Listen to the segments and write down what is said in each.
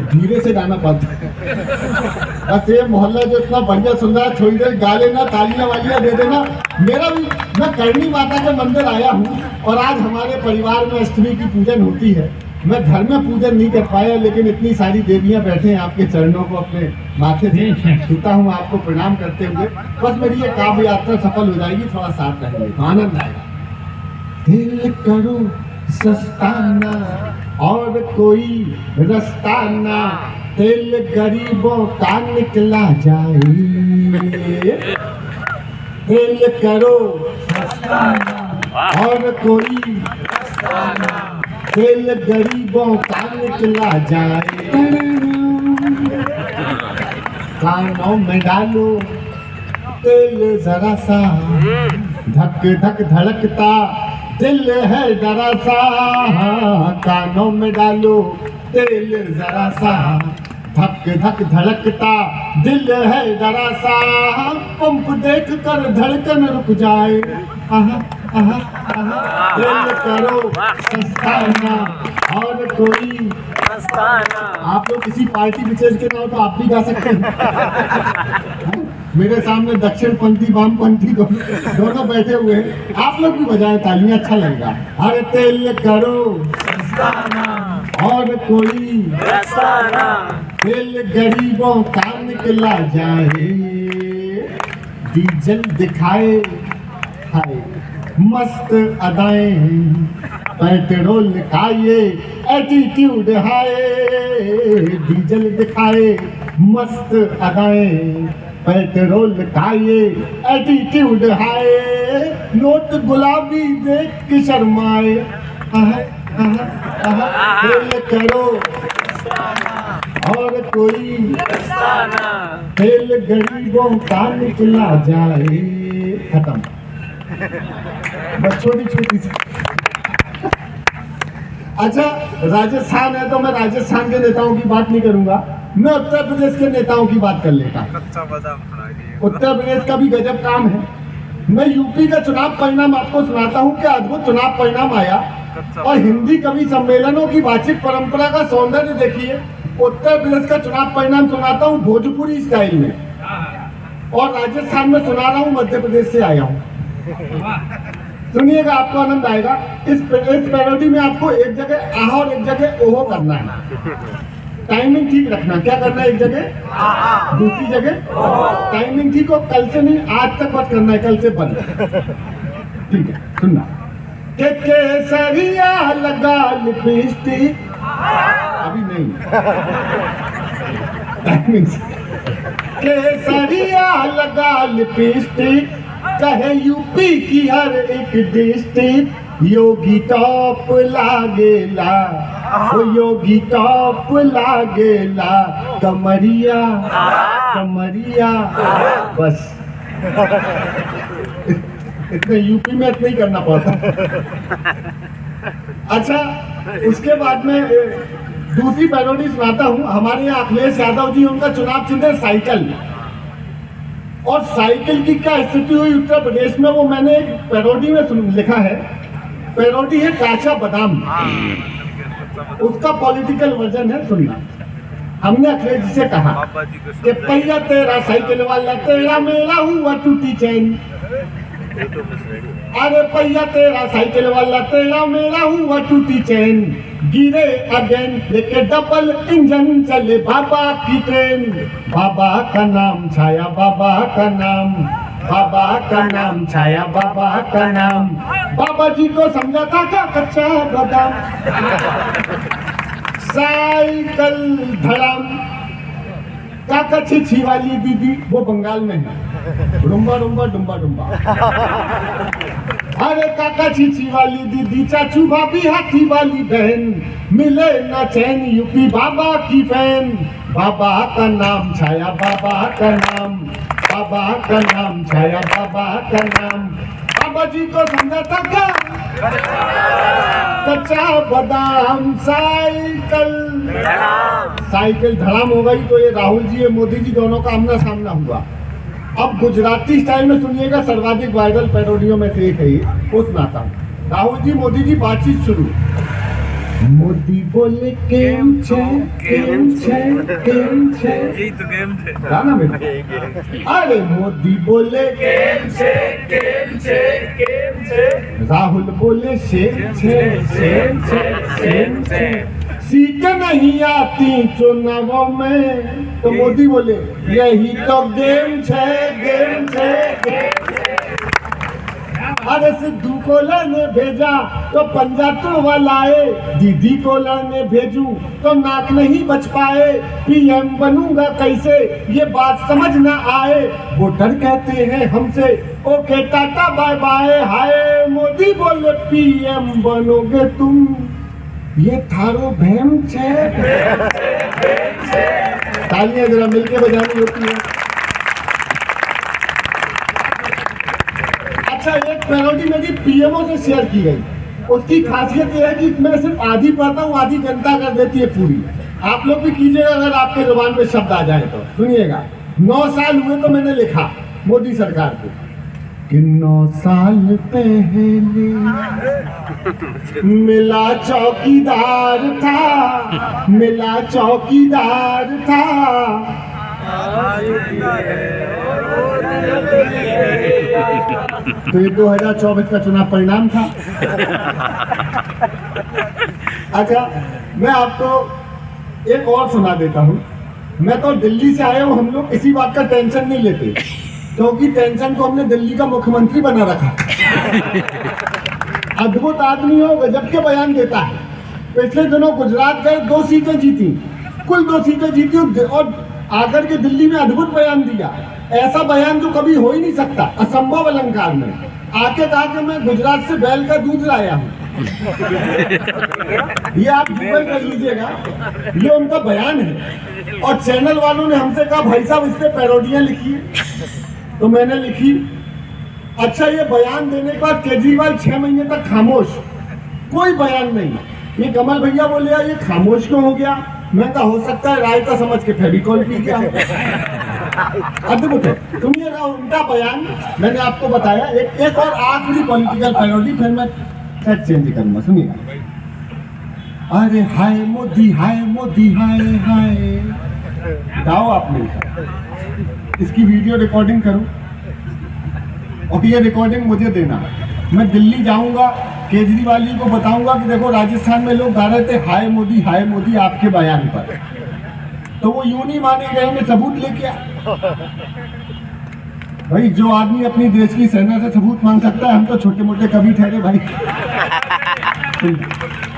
धीरे से गाना पड़ता है। बस ये मोहल्ला जो इतना बढ़िया सुन रहा है, थोड़ी देर गा लेना, तालियां वालियां दे देना। मेरा भी, मैं करणी माता के मंदिर आया हूँ और आज हमारे परिवार में अष्टमी की पूजन होती है। मैं घर में पूजन नहीं कर पाया, लेकिन इतनी सारी देवियां बैठे हैं, आपके चरणों को अपने माथे से छूता हूँ, आपको प्रणाम करते हुए। बस मेरी ये काव्य यात्रा सफल हो जाएगी, थोड़ा साथ रहेंगे तो आनंद आएगा। दिल करो सस्ताना और कोई रास्ता ना, दिल गरीबों का निकला जाए। दिल करो सस्ताना और कोई रास्ता ना, दिल गरीबों का निकला जाए। कानों में डालो दिल जरा सा, धक धक धड़कता दिल है जरा सा। कानों में डालो दिल जरा सा, धक धक धड़कता दिल है जरा सा। पंप देख कर धड़कन रुक जाए। आहा आहा आहा। दिल करो सस्ताना और कोई सस्ताना। आप लोग किसी पार्टी विशेष के नाम तो आप भी गा सकते हैं। मेरे सामने दक्षिण पंथी वामपंथी दोनों बैठे हुए हैं, आप लोग भी बजाएं तालियां, अच्छा लगेगा। अरे दिल करो सस्ताना और कोई सस्ताना, दिल गरीबों का निकला जाए। डीजल दिखाए खाए मस्त अदाएं, पेट्रोल का ये एटीट्यूड है। डीजल दिखाए मस्त अदाएं, पेट्रोल का ये एटीट्यूड है। नोट गुलाबी देख के शर्माए। दिल करो और कोई दिल गरीबों का निकला जाए। खत्म। बस छोटी छोटी सी। अच्छा, राजस्थान है तो मैं राजस्थान के नेताओं की बात नहीं करूंगा, मैं उत्तर प्रदेश के नेताओं की बात कर लेता हूं। उत्तर प्रदेश का भी गजब काम है। मैं यूपी का चुनाव परिणाम आपको सुनाता हूं कि अद्भुत चुनाव परिणाम आया। और हिंदी कवि सम्मेलनों की वाचिक परंपरा का सौंदर्य देखिए। उत्तर प्रदेश का चुनाव परिणाम सुनाता हूं भोजपुरी स्टाइल में, और राजस्थान में सुना रहा हूं, मध्य प्रदेश से आया हूं। सुनिएगा, आपको आनंद आएगा। इस पैरोडी में आपको एक जगह आह और एक जगह ओहो करना है। टाइमिंग ठीक रखना। क्या करना है? एक जगह, दूसरी जगह टाइमिंग ठीक हो। कल से नहीं, आज तक मत करना है, कल से बंद। ठीक है, सुनना। के केसरिया लगा लिपस्टिक, अभी नहीं, टाइमिंग से। केसरिया लगा लिपस्टिक, कहे यूपी की हर एक डिस्ट्रिक्ट। योगी टॉप लागेला, ओ योगी टॉप लागेला। कमरिया कमरिया, बस इतने यूपी में इतना ही करना पड़ता। अच्छा, उसके बाद में दूसरी पैरोडी सुनाता हूँ। हमारे यहाँ अखिलेश यादव जी, उनका चुनाव चिन्ह है साइकिल। और साइकिल की क्या स्थिति हुई उत्तर प्रदेश में, वो मैंने एक पैरोडी में लिखा है। पैरोडी है काचा बादाम, उसका पॉलिटिकल वर्जन है, सुनना। हमने अखिलेश जी से कहा कि पहिया तेरा साइकिल वाला, तेरा मेरा हुआ टूटी चैन। अरे पहिया तेरा साइकिल वाला, तेरा मेरा हुआ टूटी चैन। गिरे अगेन लेके डबल इंजन चले बाबा की ट्रेन। बाबा का नाम छाया, बाबा का नाम, बाबा का नाम छाया, बाबा का नाम। बाबा जी को समझा था क्या कच्चा बादाम। साइकिल धड़ाम। काका छिछी वाली दीदी, वो बंगाल में है। रुम्बा रुम्बा डुम्बा डुम्बा। अरे काका छिछी वाली दीदी, चाचू भाभी हाथी वाली बहन। मिले ना चैन, यूपी बाबा की फैन। बाबा का नाम छाया, बाबा का नाम, बाबा का नाम छाया, बाबा का नाम। बाबा जी को समझा था क्या कच्चा बादाम। साइकिल साइकिल धड़ाम हो गई। तो ये राहुल जी और मोदी जी दोनों का आमना सामना हुआ। अब गुजराती स्टाइल में सुनिएगा, सर्वाधिक वायरल पैरोडियों में से एक है ये, वो सुनाता हूँ। राहुल जी मोदी जी बातचीत शुरू। मोदी बोले केम छे केम छे केम छे, यही तो गेम थे गाना में। अरे मोदी बोले केम छे केम छे केम छे, राहुल बोले शेम छे शेम छे शेम छे, सीटें नहीं आती चुनावों में, तो मोदी बोले यही तो गेम छे गेम छे गेम छे। अरे सिद्धू कोला ने भेजा तो पंजा तुड़वा लाए, दीदी कोला ने भेजू तो नाक नहीं बच पाए, पीएम बनूंगा कैसे ये बात समझ ना आए, वोटर कहते हैं हमसे ओके टाटा बाय बाय, हाय मोदी बोले पीएम बनोगे तुम, ये थारो भैम छे। तालियां जरा मिलके बजानी होती है। अच्छा, एक पैरोडी मेरी पीएमओ से शेयर की गई, उसकी खासियत यह है कि मैं सिर्फ आधी पढ़ता हूँ, आधी जनता कर देती है पूरी। आप लोग भी कीजिएगा अगर आपके जुबान पे शब्द आ जाए तो। सुनिएगा, 9 साल हुए तो मैंने लिखा मोदी सरकार को कि 9 साल पहले मिला चौकीदार था, मिला चौकीदार था, तो ये 2024 का चुनाव परिणाम था। अच्छा, मैं आपको एक और सुना देता हूँ। मैं तो दिल्ली से आया हूँ, हम लोग किसी बात का टेंशन नहीं लेते, क्योंकि टेंशन को हमने दिल्ली का मुख्यमंत्री बना रखा। अद्भुत आदमी हो, गजब के बयान देता है। पिछले दिनों गुजरात गए, 2 सीटें जीती, कुल 2 सीटें जीती, और आकर के दिल्ली में अद्भुत बयान दिया। ऐसा बयान जो कभी हो ही नहीं सकता, असंभव अलंकार में आके कहा कि मैं गुजरात से बैल का दूध लाया हूँ। ये आप गूगल कर लीजिएगा, ये उनका बयान है। और चैनल वालों ने हमसे कहा भाई साहब इस पे पैरोडियां लिखिए, तो मैंने लिखी। अच्छा, ये बयान देने के बाद केजरीवाल 6 महीने तक खामोश, कोई बयान नहीं। ये कमल भैया बोले यार ये खामोश क्यों हो गया? मैं कहा हो सकता है रायता समझ के फेविकॉल पी गया। अद्भुत है। सुनिएगा उनका बयान, मैंने आपको बताया। एक और आखिरी पॉलिटिकल पैरोडी, फिर मैं ट्रैक चेंज करूंगा। सुनिएगा। अरे हाय मोदी हाय मोदी हाय हाय, गाओ आपने। इसकी वीडियो रिकॉर्डिंग करूं और ये रिकॉर्डिंग मुझे देना। मैं दिल्ली जाऊंगा, केजरीवाल जी को बताऊंगा कि देखो राजस्थान में लोग गा रहे थे हाय मोदी आपके बयान पर, तो वो यूं नहीं मानेंगे, मैं सबूत लेके आ। भाई जो आदमी अपनी देश की सेना से सबूत मांग सकता है, हम तो छोटे मोटे कवि ठहरे भाई।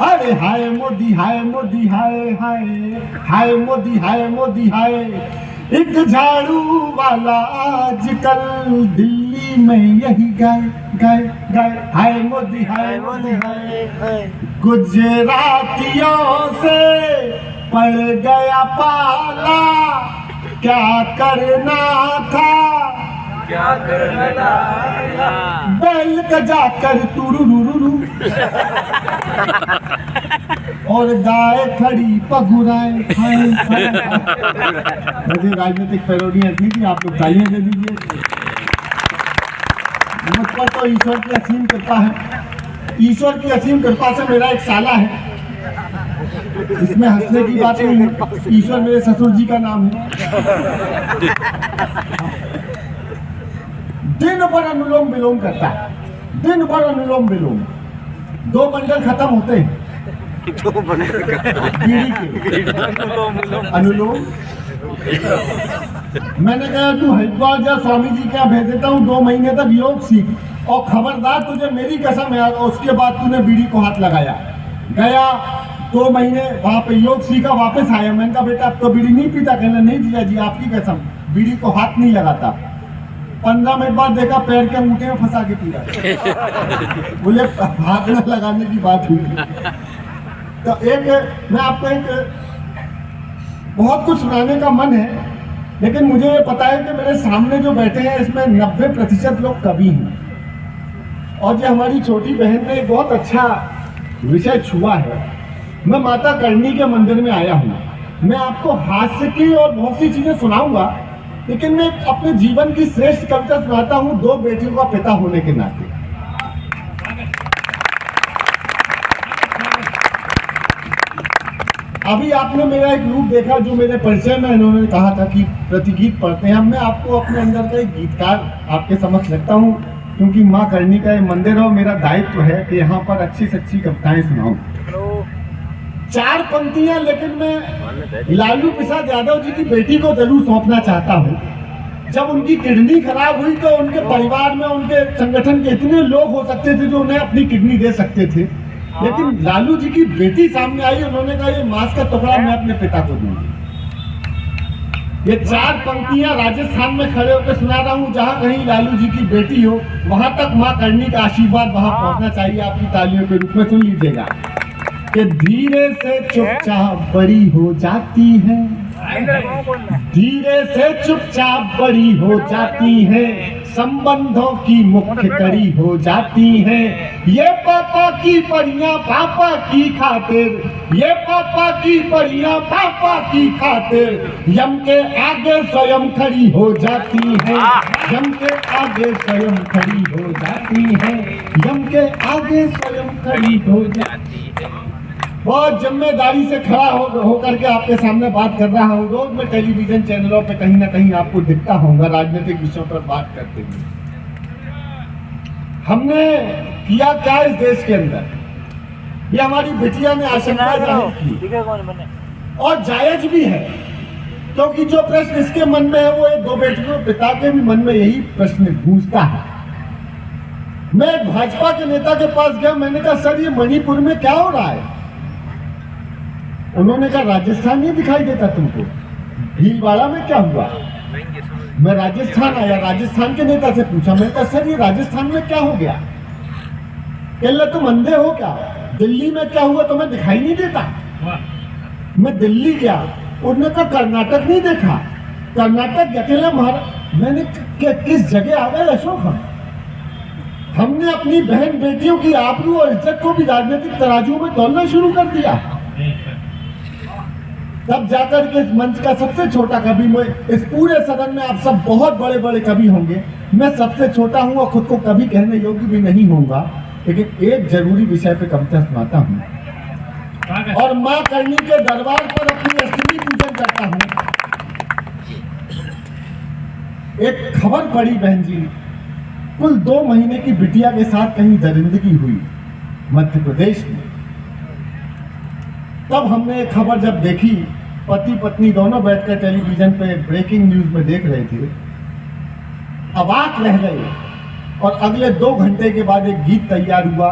अरे हाय मोदी हाय हाय हाय मोदी हाय, एक झाड़ू वाला आजकल दिल्ली में यही गाय गाय गाय, हाय मोदी हाय गुजरातियों से पड़ गया पाला, क्या करना था बैल का जाकर तुरुरुरु, और गाय खड़ी पगुराए। मुझे राजनीतिक पैरोडियां थी कि आप लोग तालियां दे दीजिए। मुझ पर तो ईश्वर की असीम कृपा है। ईश्वर की असीम कृपा से मेरा एक साला है, इसमें हंसने की बात नहीं है। ईश्वर मेरे ससुर जी का नाम है। दिन भर अनुलोम विलोम करता है, दिन भर अनुलोम विलोम। 2 बंडल खत्म होते हैं बीड़ी के अनुलोम। मैंने कहा तू हरिद्वार जा, स्वामी जी क्या भेज देता हूँ, 2 महीने तक योग सीख, और खबरदार तुझे मेरी कसम है। उसके बाद तूने बीड़ी को हाथ लगाया, गया 2 महीने वहां पे योग सीखा, वापस आया। मैंने कहा बेटा अब तो बीड़ी नहीं पीता? कहना नहीं जिया जी आपकी कसम बीड़ी को हाथ नहीं लगाता। 15 मिनट बाद देखा पैर के अंगूठे में फंसा के पी रहा। बोले हाथ न लगाने की बात हुई। तो मैं आपको बहुत कुछ सुनाने का मन है, लेकिन मुझे ये पता है कि मेरे सामने जो बैठे हैं इसमें 90% लोग कवि हैं। और जो हमारी छोटी बहन ने एक बहुत अच्छा विषय छुआ है। मैं माता करणी के मंदिर में आया हूँ। मैं आपको हास्य की और बहुत सी चीजें सुनाऊंगा, लेकिन मैं अपने जीवन की श्रेष्ठ कविता सुनाता हूँ 2 बेटियों का पिता होने के नाते। अभी आपने मेरा एक रूप देखा जो मेरे परिचय में इन्होंने कहा था कि प्रतिगीत पढ़ते हैं। अब मैं आपको अपने अंदर का एक गीतकार आपके समक्ष रखता हूँ, क्योंकि माँ करनी का ये मंदिर है और मेरा दायित्व है कि यहाँ पर अच्छी से अच्छी कविताएं सुनाऊं। 4 पंक्तियां, लेकिन मैं लालू प्रसाद यादव जी की बेटी को जरूर सौंपना चाहता हूँ। जब उनकी किडनी खराब हुई तो उनके परिवार में, उनके संगठन के इतने लोग हो सकते थे जो उन्हें अपनी किडनी दे सकते थे, लेकिन लालू जी की बेटी सामने आई, उन्होंने कहा ये मांस का टुकड़ा मैं अपने पिता को दूंगी। ये 4 पंक्तियां राजस्थान में खड़े होकर सुना रहा हूँ। जहाँ कहीं लालू जी की बेटी हो वहां तक माँ करनी का आशीर्वाद वहां पहुंचना चाहिए। आपकी तालियों के रूप में सुन लीजिएगा कि धीरे से चुपचाप बड़ी हो जाती है, धीरे से चुपचाप बड़ी हो जाती है, संबंधों की मुख्य कड़ी हो जाती है। ये पापा की परियां पापा की खातिर, ये पापा की परियां पापा की खातिर, यम के आगे स्वयं खड़ी हो जाती है, यम के आगे स्वयं खड़ी हो जाती है, यम के आगे स्वयं खड़ी हो जाती है। बहुत जिम्मेदारी से खड़ा होकर के आपके सामने बात कर रहा हूँ। रोज मैं टेलीविजन चैनलों पे कहीं ना कहीं आपको दिखता होगा राजनीतिक विषयों पर बात करते हुए। हमने किया क्या इस देश के अंदर, ये हमारी बिटिया ने आशंका जाहिर की और जायज भी है, क्योंकि जो प्रश्न इसके मन में है वो 2 बेटियों पिता के भी मन में यही प्रश्न गूंजता है। मैं भाजपा के नेता के पास गया, मैंने कहा सर ये मणिपुर में क्या हो रहा है? उन्होंने कहा राजस्थान नहीं दिखाई देता तुमको, भीलवाड़ा में क्या हुआ? मैं राजस्थान आया, राजस्थान के नेता से पूछा, मैंने कहा सर ये राजस्थान में क्या हो गया? कहले तुम अंधे हो क्या? दिल्ली में क्या हुआ तुम्हें दिखाई नहीं देता? मैं दिल्ली गया, उन्होंने कहा कर्नाटक नहीं देखा, कर्नाटक अकेला मैंने किस जगह आ गए अशोक? हमने अपनी बहन बेटियों की आबरू और इज्जत को भी राजनीतिक तराजुओं में तोलना शुरू कर दिया। तब जाकर के इस मंच का सबसे छोटा कवि, मैं इस पूरे सदन में आप सब बहुत बड़े बड़े कवि होंगे, मैं सबसे छोटा हूं और खुद को कवि कहने योग्य भी नहीं होऊंगा, लेकिन एक जरूरी विषय पे कविता सुनाता हूं और मां करनी के दरबार पर अपनी अष्टमी पूजन करता हूं। एक खबर पड़ी बहन जी, कुल 2 महीने की बिटिया के साथ कहीं दरिंदगी हुई मध्य प्रदेश में। तब हमने एक खबर जब देखी, पति पत्नी दोनों बैठकर टेलीविजन पे ब्रेकिंग न्यूज में देख रहे थे, अवाक रह गए। और अगले 2 घंटे के बाद एक गीत तैयार हुआ,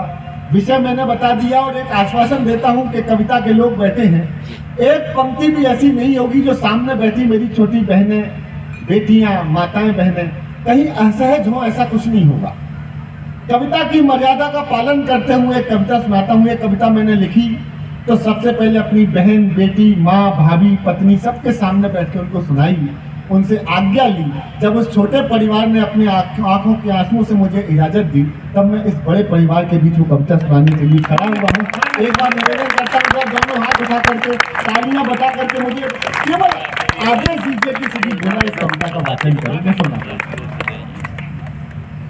विषय मैंने बता दिया और एक आश्वासन देता हूं कि कविता के लोग बैठे हैं, एक पंक्ति भी ऐसी नहीं होगी जो सामने बैठी मेरी छोटी बहनें, बेटियां, माताएं, बहनें कहीं असहज हो, ऐसा कुछ नहीं होगा। कविता की मर्यादा का पालन करते हुए एक कविता सुनाता हूँ। एक कविता मैंने लिखी तो सबसे पहले अपनी बहन, बेटी, माँ, भाभी, पत्नी सबके सामने बैठ के उनको सुनाई, उनसे आज्ञा ली। जब उस छोटे परिवार ने अपनी आंखों के आंसुओं से मुझे इजाजत दी, तब मैं इस बड़े परिवार के बीच वो कविता सुनाने के लिए खड़ा हुआ हूँ। एक बार निवेदन करता हूँ, दोनों हाथ उठा करके तालियां बता करके मुझे केवल आदेश दीजिए कि श्री घोड़ा इस कविता का वाचन करें। मैं सुना